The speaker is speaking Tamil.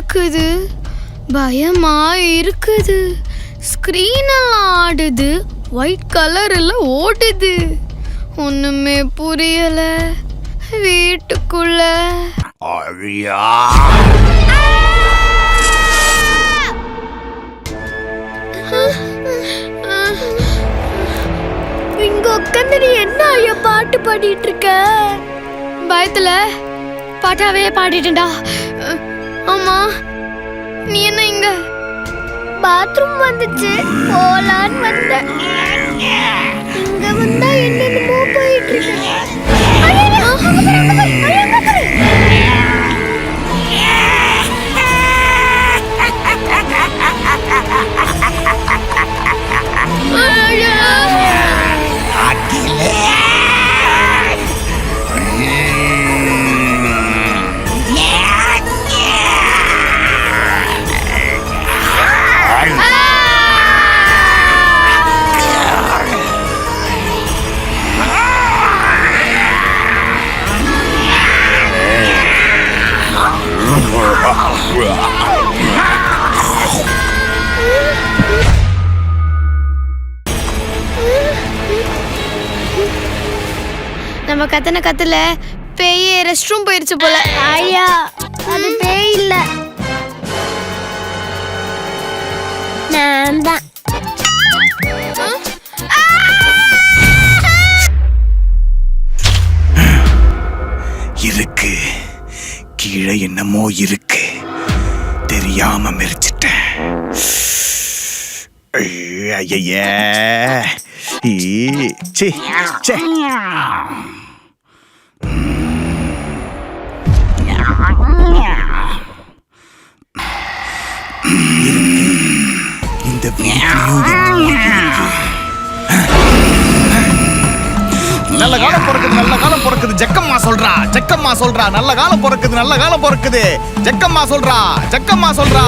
நடக்குது, பயமா இருக்குது. ஸ்கிரீன் எல்லாம் ஆடுது, ஒயிட் கலர்ல ஓடுது. ஒண்ணுமே புரியல. வீட்டுக்குள்ள இங்க உட்காந்து நீ என்ன ஐயா பாட்டு பாடிட்டு இருக்க? பயத்துல பாட்டாவே பாடிட்டேன்டா. ஆமா, நீ என்ன இங்க? பாத்ரூம் வந்துச்சு, போலான்னு வந்த. இங்க வந்தா என்னென்னமோ போயிட்டு இருக்கு. நம்ம கத்தன கத்துல பேயே ரெஸ்ட் ரூம் போயிருச்சு போல. ஐயா, அது பேய் இல்ல, நான் தான். இருக்கு, கீழே என்னமோ இருக்கு, தெரியாம மெரிச்சிட்டேன். ஐய, இந்த நல்ல காலம் பிறக்குது, நல்ல காலம் பிறக்குது. ஜக்கம்மா சொல்றா, ஜக்கம்மா சொல்றா, நல்ல காலம் பிறக்குது, நல்ல காலம் பிறக்குது. ஜக்கம்மா சொல்றா, ஜக்கம்மா சொல்றா.